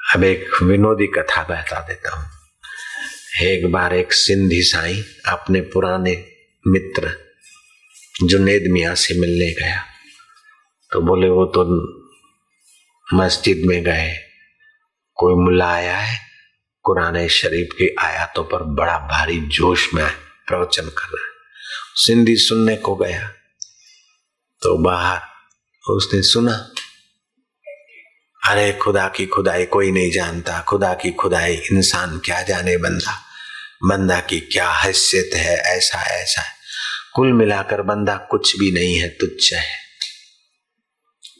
अब एक विनोदी कथा बता देता हूँ। एक बार एक सिंधी साईं अपने पुराने मित्र जुनेद मियाँ से मिलने गया, तो बोले वो तो मस्जिद में गए, कोई मुल्ला आया है, कुरान शरीफ की आयतों पर बड़ा भारी जोश में प्रवचन कर रहा है। सिंधी सुनने को गया तो बाहर उसने सुना, अरे खुदा की खुदाई कोई नहीं जानता, खुदा की खुदाई इंसान क्या जाने, बंदा की क्या हैसियत है, ऐसा ऐसा है, कुल मिलाकर बंदा कुछ भी नहीं है, तुच्छ है,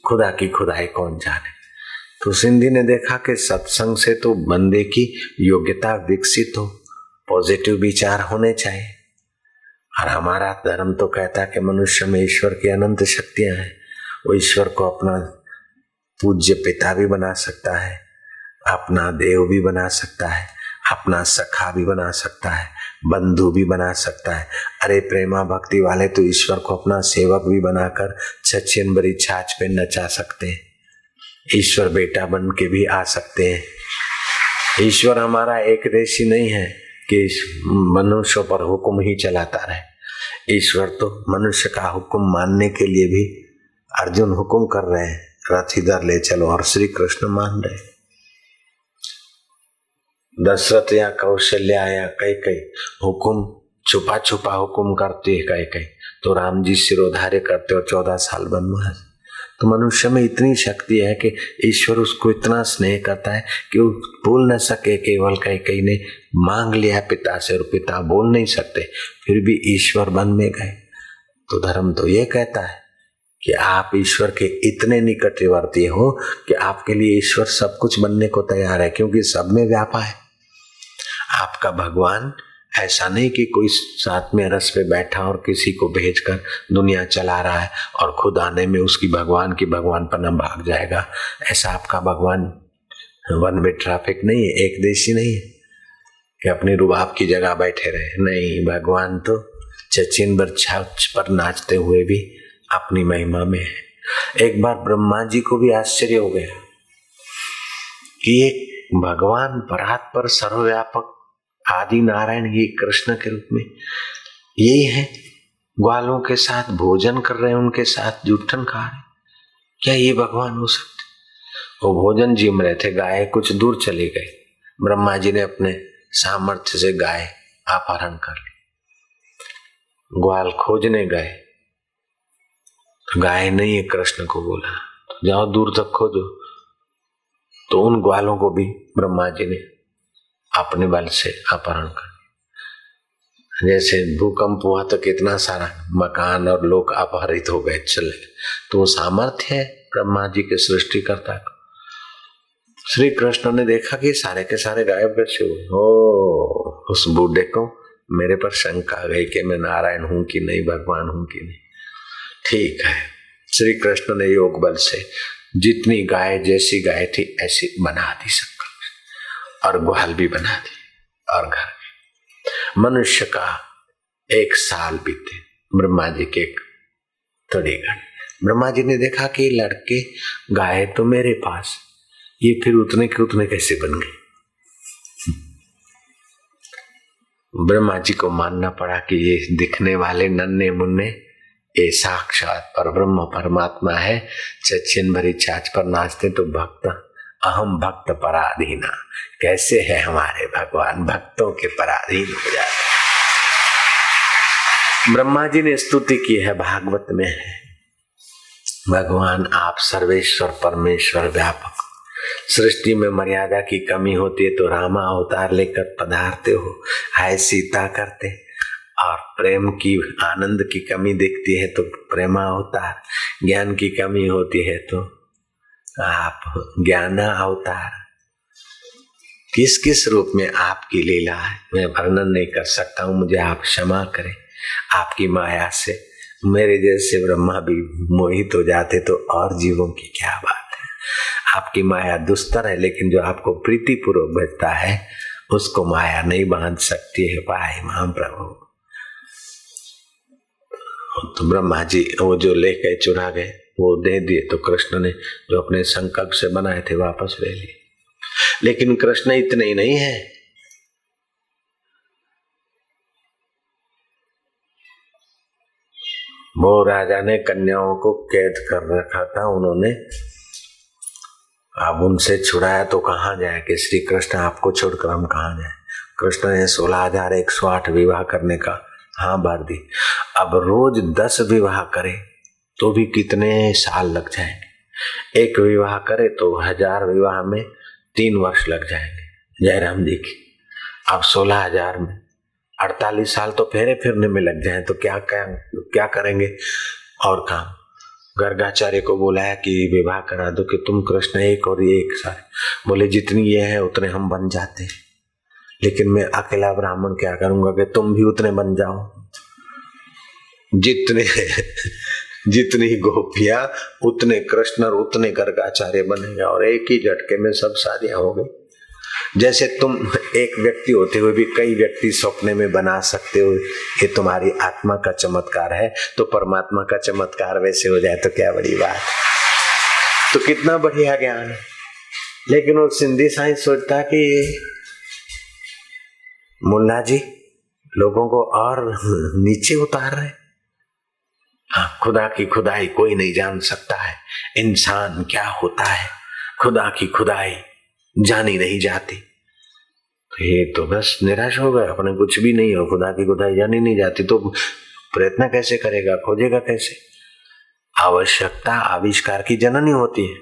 खुदा की खुदाई कौन जाने। तो सिंधी ने देखा कि सत्संग से तो बंदे की योग्यता विकसित हो, पॉजिटिव विचार होने चाहिए, और हमारा धर्म तो कहता है कि मनुष्य में ईश्वर की अनंत शक्तियां हैं, वो ईश्वर को अपना पूज्य पिता भी बना सकता है, अपना देव भी बना सकता है, अपना सखा भी बना सकता है, बंधु भी बना सकता है। अरे प्रेमा भक्ति वाले तो ईश्वर को अपना सेवक भी बनाकर छछिन भरी छाछ पे नचा सकते हैं, ईश्वर बेटा बन के भी आ सकते हैं। ईश्वर हमारा एक देशी नहीं है कि मनुष्यों पर हुक्म ही चलाता रहे। ईश्वर तो मनुष्य का हुक्म मानने के लिए भी अर्जुन हुक्म कर रहे हैं, रथ इधर ले चलो, और श्री कृष्ण मान रहे। दशरथ या कौशल्या या कई हुक्म छुपा छुपा हुक्म करती है, कई तो राम जी सिरोधार्य करते हो 14 साल वनवास। तो मनुष्य में इतनी शक्ति है कि ईश्वर उसको इतना स्नेह करता है कि वो बोल न सके, केवल कई ने मांग लिया पिता से और पिता बोल नहीं सकते, फिर भी ईश्वर बन में गए। तो धर्म तो ये कहता है कि आप ईश्वर के इतने निकटवर्ती हो कि आपके लिए ईश्वर सब कुछ बनने को तैयार है, क्योंकि सब में व्यापा है। आपका भगवान ऐसा नहीं कि कोई साथ में रस पे बैठा और किसी को भेजकर दुनिया चला रहा है और खुद आने में उसकी भगवान की भगवान पर न भाग जाएगा। ऐसा आपका भगवान वन वे ट्रैफिक नहीं है, एक देशी नहीं है कि अपनी रुबाब की जगह बैठे रहे। नहीं, भगवान तो चचिन भर छाछ पर नाचते हुए भी अपनी महिमा में है। एक बार ब्रह्मा जी को भी आश्चर्य हो गया कि ये भगवान परात्पर सर्वव्यापक आदि नारायण ही कृष्ण के रूप में यही है, ग्वालों के साथ भोजन कर रहे हैं, उनके साथ जूठन खा रहे, क्या ये भगवान हो सकते? वो भोजन जिम रहे थे, गाय कुछ दूर चली गई, ब्रह्मा जी ने अपने सामर्थ्य से गाय अपहरण कर ली। ग्वाल खोजने गए, गाय नहीं है, कृष्ण को बोला जाओ दूर तक खोजो। तो उन ग्वालों को भी ब्रह्मा जी ने अपने बल से अपहरण कर। जैसे भूकंप हुआ तो कितना सारा मकान और लोग अपहरित हो गए, चले। तो वो सामर्थ्य है ब्रह्मा जी के सृष्टिकर्ता का। श्री कृष्ण ने देखा कि सारे के सारे गायब कैसे हुए। ओ, उस बूढ़े को मेरे पर शंका आ गई कि मैं नारायण हूं कि नहीं, भगवान हूं कि नहीं। ठीक है, श्री कृष्ण ने योग बल से जितनी गाय, जैसी गाय थी ऐसी बना दी सबको, और ग्वाल भी बना दी, और घर भी। मनुष्य का 1 साल बीते, ब्रह्मा जी के थोड़ी घड़ी। ब्रह्मा जी ने देखा कि लड़के गाय तो मेरे पास, ये फिर उतने के उतने कैसे बन गए। ब्रह्मा जी को मानना पड़ा कि ये दिखने वाले नन्हे मुन्ने ये साक्षात परब्रह्म परमात्मा है। चचिन भरी छाछ पर नाचते तो भक्त अहम भक्त पराधीना, कैसे है हमारे भगवान भक्तों के पराधीन हो जाते। ब्रह्मा जी ने स्तुति की है, भागवत में है, भगवान आप सर्वेश्वर परमेश्वर व्यापक, सृष्टि में मर्यादा की कमी होती है तो रामा अवतार लेकर पधारते हो, हाय सीता करते, और प्रेम की आनंद की कमी दिखती है तो प्रेमा अवतार, ज्ञान की कमी होती है तो आप ज्ञाना अवतार। किस किस रूप में आपकी लीला है मैं वर्णन नहीं कर सकता हूँ, मुझे आप क्षमा करें। आपकी माया से मेरे जैसे ब्रह्मा भी मोहित हो जाते तो और जीवों की क्या बात है। आपकी माया दुस्तर है, लेकिन जो आपको प्रीति पूर्वक भेजता है उसको माया नहीं बांध सकती है। पाए महाप्रभु। तो ब्रह्मा जी वो जो ले गए, चुरा गए, वो दे दिए, तो कृष्ण ने जो अपने संकल्प से बनाए थे वापस ले लिए। लेकिन कृष्ण इतने ही नहीं है। वो राजा ने कन्याओं को कैद कर रखा था, उन्होंने अब उनसे छुड़ाया तो कहाँ जाए कि श्री कृष्ण आपको छोड़कर हम कहाँ जाए। कृष्ण ने 16,108 विवाह करने का हाँ भर दी। अब रोज 10 विवाह करे तो भी कितने साल लग जाएंगे। एक विवाह करे तो 1000 विवाह में 3 वर्ष लग जाएंगे जयराम जी की। अब 16,000 में 48 साल तो फेरे फिरने में लग जाए तो क्या करेंगे और काम। गर्गाचार्य को बोलाया कि विवाह करा दो कि तुम कृष्ण एक और ये एक सारे। बोले जितनी ये है उतने हम बन जाते, लेकिन मैं अकेला ब्राह्मण क्या करूंगा कि तुम भी उतने बन जाओ। जितनी गोपियां उतने कृष्ण और उतने गर्गाचार्य बनेंगे और एक ही झटके में सब शादियां हो गई। जैसे तुम एक व्यक्ति होते हुए भी कई व्यक्ति सपने में बना सकते हो, ये तुम्हारी आत्मा का चमत्कार है, तो परमात्मा का चमत्कार वैसे हो जाए तो क्या बड़ी बात, तो कितना बढ़िया ज्ञान है। लेकिन वो सिंधी साइंस सोचता कि मुल्ला जी लोगों को और नीचे उतार रहे। हाँ, खुदा की खुदाई कोई नहीं जान सकता है, इंसान क्या होता है खुदा की खुदाई जानी नहीं जाती। तो ये तो बस निराश हो गए, अपने कुछ भी नहीं हो, खुदा की खुदाई जानी नहीं जाती तो प्रयत्न कैसे करेगा, खोजेगा कैसे। आवश्यकता आविष्कार की जननी होती है।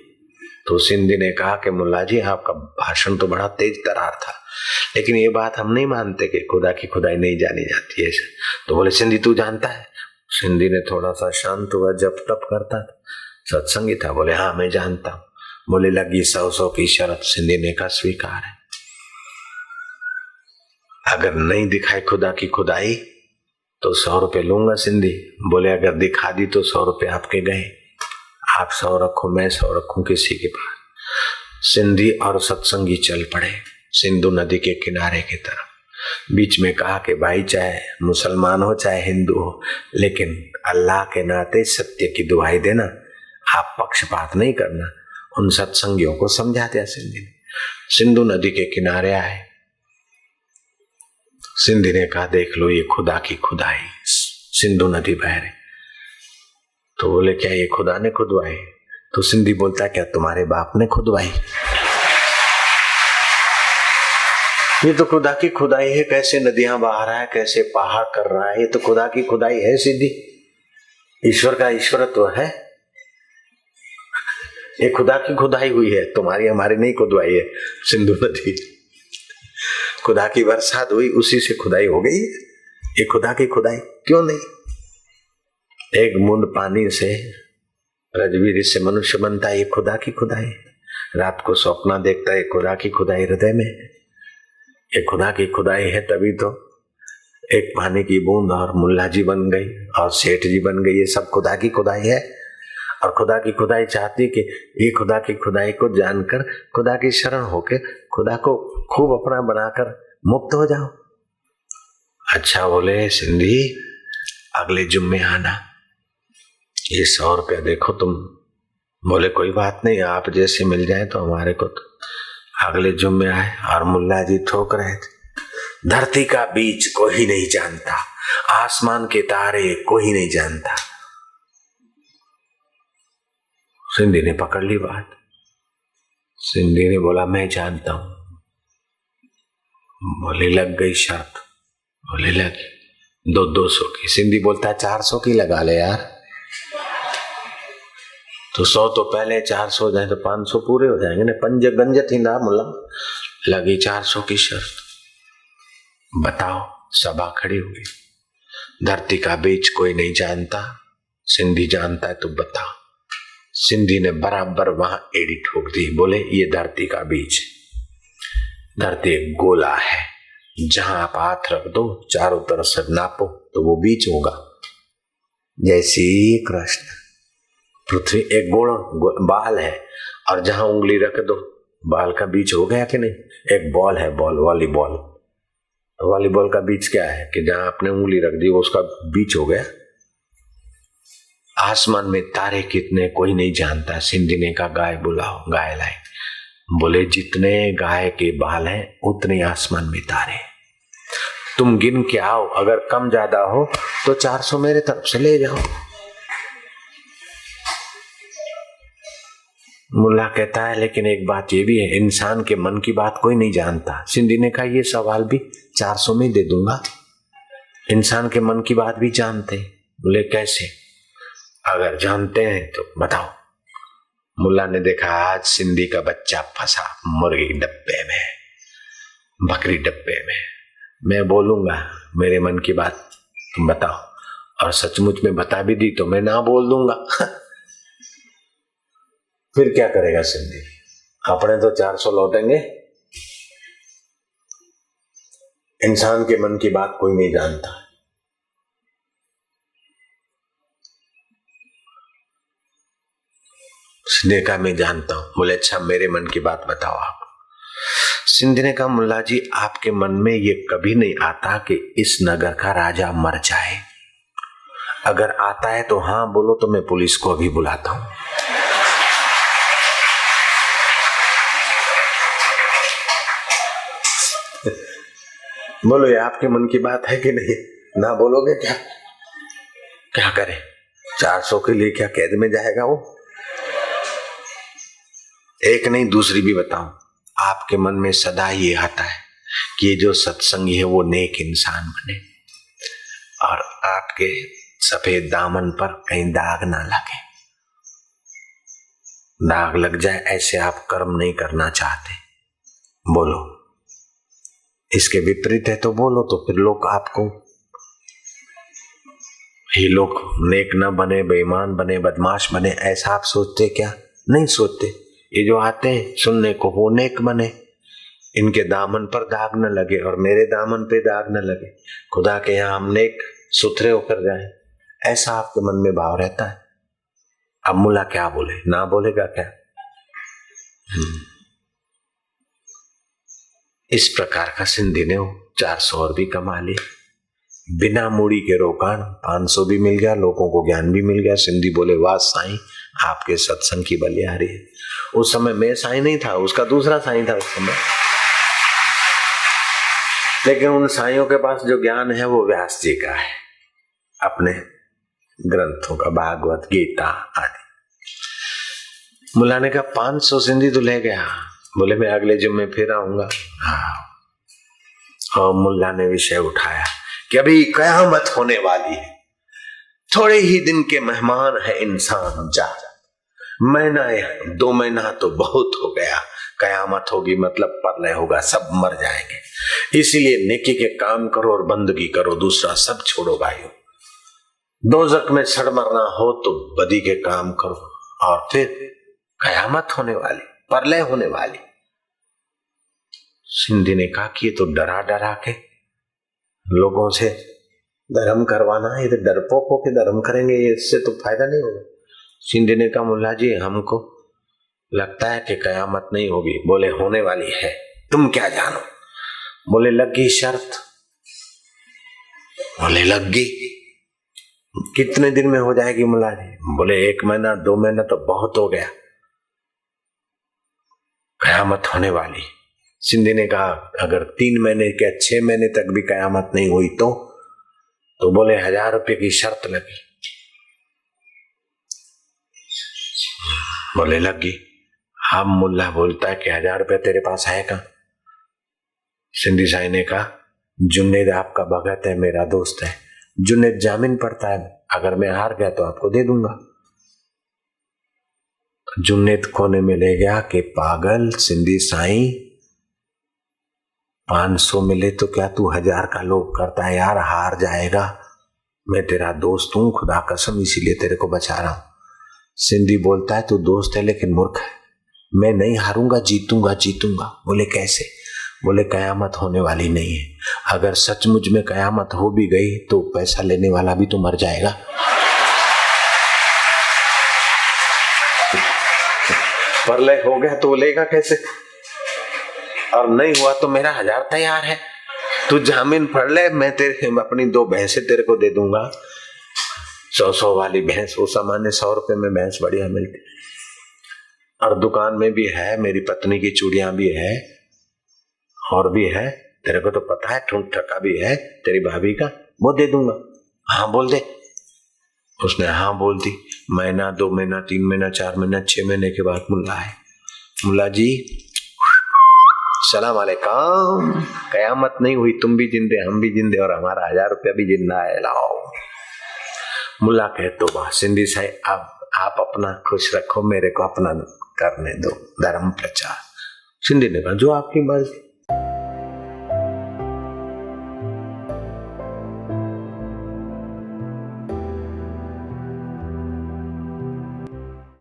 तो सिंधी ने कहा कि मुल्ला जी आपका भाषण तो बड़ा तेज तरार था, लेकिन ये बात हम नहीं मानते कि खुदा की खुदाई नहीं जानी जाती है। तो बोले सिंधी तू जानता है। सिंधी ने थोड़ा सा शांत हुआ, जब तप करता था, सत्संगी था। बोले हाँ मैं जानता हूँ। बोले लगी 100 की शर्त। सिंधी ने कहा स्वीकार है, अगर नहीं दिखाई खुदा की खुदाई तो 100 रुपए लूंगा। सिंधी बोले अगर दिखा दी तो 100 रुपए आपके गए, आप 100 रखो मैं 100 रखूं किसी के पास। सिंधी और सत्संगी चल पड़े सिंधु नदी के किनारे की तरफ। बीच में कहा कि भाई चाहे मुसलमान हो चाहे हिंदू हो, लेकिन अल्लाह के नाते सत्य की दुहाई देना, आप पक्षपात नहीं करना। उन सत्संगियों को समझा दिया सिंधी ने। सिंधु नदी के किनारे आए। सिंधी ने कहा देख लो ये खुदा की खुदाई, सिंधु नदी बह रही। तो बोले क्या ये खुदा ने खुदवाई? तो सिंधी बोलता क्या तुम्हारे बाप ने खुदवाई? ये तो खुदा की खुदाई है, कैसे नदियां बहा रहा है, कैसे पहाड़ कर रहा है, ये तो खुदा की खुदाई है सिंधी। ईश्वर का ईश्वरत्व है, ये खुदा की खुदाई हुई है, तुम्हारी हमारी नहीं खुदवाई है। सिंधु नदी खुदा की बरसात हुई, उसी से खुदाई हो गई। ये खुदा की खुदाई क्यों नहीं? एक बूंद पानी से रजवीर से मनुष्य बनता है, ये खुदा की खुदाई। रात को सपना देखता है, खुदा की खुदाई हृदय में, ये खुदा की खुदाई है। तभी तो एक पानी की बूंद और मुल्ला जी बन गई और सेठ जी बन गई, ये सब खुदा की खुदाई है। और खुदा की खुदाई चाहती कि ये खुदा की खुदाई को जानकर खुदा की शरण होके खुदा को खूब अपना बनाकर मुक्त हो जाओ। अच्छा बोले सिंधी अगले जुम्मे आना, ये 100 रुपया देखो तुम। बोले कोई बात नहीं, आप जैसे मिल जाए तो हमारे को। तो अगले जुम्मे आए और मुल्ला जी ठोक रहे थे, धरती का बीज कोई नहीं जानता, आसमान के तारे कोई नहीं जानता। सिंधी ने पकड़ ली बात। सिंधी ने बोला मैं जानता हूं। बोले लग गई शर्त। बोले लगी 200 की। सिंधी बोलता है 400 की लगा ले यार। तो 100 तो पहले, 400 जाए तो 500 पूरे हो जाएंगे ना। पंज गंज थी ना मुल्ला। लगी 400 की शर्त। बताओ, सभा खड़ी हुई। धरती का बीज कोई नहीं जानता, सिंधी जानता है तो बताओ। सिंधी ने बराबर वहां एड़ी ठोक दी। बोले ये धरती का बीज। धरती एक गोला है, जहां आप हाथ रख दो चारों तरफ से नापो तो वो बीज होगा। जैसे कृष्ण, पृथ्वी एक गोल बाल है और जहां उंगली रख दो बाल का बीज हो गया कि नहीं। एक बॉल है, बॉल वॉलीबॉल। वॉलीबॉल का बीज क्या है कि जहां आपने उंगली रख दी वो उसका बीज हो गया। आसमान में तारे कितने कोई नहीं जानता। सिंधी ने कहा गाय बुलाओ। गाय लाई। बोले जितने गाय के बाल हैं उतने आसमान में तारे, तुम गिन के आओ, अगर कम ज्यादा हो तो 400 मेरे तरफ से ले जाओ। मुल्ला कहता है लेकिन एक बात ये भी है, इंसान के मन की बात कोई नहीं जानता। सिंधी ने कहा ये सवाल भी 400 में दे दूंगा, इंसान के मन की बात भी जानते। बोले कैसे? अगर जानते हैं तो बताओ। मुल्ला ने देखा आज सिंधी का बच्चा फंसा मुर्गी डब्बे में, बकरी डब्बे में। मैं बोलूंगा मेरे मन की बात, तुम बताओ, और सचमुच में बता भी दी तो मैं ना बोल दूंगा। फिर क्या करेगा सिंधी? अपने तो 400 लौटेंगे। इंसान के मन की बात कोई नहीं जानता। सिंधी ने कहा मैं जानता हूं। बोले अच्छा मेरे मन की बात बताओ आप। सिंधी ने कहा मुल्ला जी आपके मन में ये कभी नहीं आता कि इस नगर का राजा मर जाए? अगर आता है तो हाँ बोलो तो मैं पुलिस को अभी बुलाता हूं। बोलो ये आपके मन की बात है कि नहीं? ना बोलोगे क्या? क्या करें? 400 के लिए क्या कैद में जाएगा वो? एक नहीं दूसरी भी बताऊं। आपके मन में सदा ये आता है कि ये जो सत्संगी है वो नेक इंसान बने और आपके सफेद दामन पर कहीं दाग ना लगे। दाग लग जाए ऐसे आप कर्म नहीं करना चाहते। बोलो। इसके विपरीत है तो बोलो, तो फिर लोग आपको ये लोग नेक न बने, बेईमान बने, बदमाश बने, ऐसा आप सोचते क्या? नहीं सोचते। ये जो आते हैं सुनने को वो नेक बने, इनके दामन पर दाग न लगे और मेरे दामन पे दाग न लगे, खुदा के यहाँ हम नेक सुथरे होकर जाएं, ऐसा आपके मन में भाव रहता है। अब मुल्ला क्या बोले? ना बोलेगा क्या? इस प्रकार का सिंधी ने 400 और भी कमा लिए, बिना मूड़ी के रोकान 500 भी मिल गया, लोगों को ज्ञान भी मिल गया। सिंधी बोले वाह साईं आपके सत्संग की बलिहारी है। उस समय मैं साईं नहीं था, उसका दूसरा साईं था उस समय, लेकिन उन साईयों के पास जो ज्ञान है वो व्यास जी का है, अपने ग्रंथों का, भागवत गीता आदि। मुल्ला ने कहा 500 सिंधी तो ले गया। बोले मैं अगले जुम्मे फिर आऊंगा। और मुल्ला ने विषय उठाया कि अभी कयामत होने वाली है, थोड़े ही दिन के मेहमान है इंसान, जा महीना 2 महीना तो बहुत हो गया, कयामत होगी मतलब प्रलय होगा, सब मर जाएंगे। इसीलिए नेकी के काम करो और बंदगी करो, दूसरा सब छोड़ो भाइयों। दोजख में सड़ मरना हो तो बदी के काम करो, और फिर कयामत होने वाली, प्रलय होने वाली। सिंधी ने कहा कि ये तो डरा डरा के लोगों से धर्म करवाना है, ये तो डरपोक होके धर्म करेंगे, इससे तो फायदा नहीं होगा। सिंधी ने कहा मुल्ला जी हमको लगता है कि कयामत नहीं होगी। बोले होने वाली है, तुम क्या जानो? बोले लगी शर्त। बोले लगी, कितने दिन में हो जाएगी मुल्ला जी? बोले 1 महीना 2 महीना तो बहुत हो गया, कयामत होने वाली। सिंधी ने कहा अगर 3 महीने के 6 महीने तक भी कयामत नहीं हुई तो बोले 1000 रुपये की शर्त लगी। बोले लगी। हम मुल्ला बोलता है कि 1000 रुपये तेरे पास है कहाँ? सिंधी साई ने कहा जुन्नेद आपका भगत है, मेरा दोस्त है, जुन्नेद जामीन पड़ता है, अगर मैं हार गया तो आपको दे दूंगा। जुन्नेद को ने मिले गया कि पागल सिंधी साई 500 मिले तो क्या तू 1000 का लोभ करता है? यार हार जाएगा, मैं तेरा दोस्त हूं, खुदा कसम इसीलिए तेरे को बचा रहा हूं। सिंधी बोलता है तू दोस्त है लेकिन मूर्ख है, मैं नहीं हारूंगा, जीतूंगा जीतूंगा। बोले कैसे? बोले कयामत होने वाली नहीं है, अगर सचमुच में कयामत हो भी गई तो पैसा लेने वाला भी तो मर जाएगा। प्रलय हो गया तो वो लेगा कैसे? और नहीं हुआ तो मेरा 1000 तैयार है, तू जामीन पढ़ ले, मैं तेरे अपनी 2 भैंसें तेरे को दे दूंगा, 100 वाली भैंस, वो सामान्य 100 रुपए में भैंस बढ़िया मिलती, और दुकान में भी है, मेरी पत्नी की चूड़ियां भी है और भी है, तेरे को तो पता है, ठुंड ठका भी है तेरी भाभी का, वो दे दूंगा। हाँ बोल दे। उसने हाँ बोल दी। महीना, 2 महीना, 3 महीना, 4 महीना, 6 महीने के बाद मुल्ला है। मुल्ला जी सलाम अलैकुम। कयामत नहीं हुई, तुम भी जिंदे हम भी जिंदे और हमारा 1000 रुपया भी जिंदा है, लाओ। मुल्ला कहे तो वाह सिंधी साहब, अब आप अपना खुश रखो, मेरे को अपना करने दो धर्म प्रचार। सिंधी ने कहा जो आपकी मर्जी।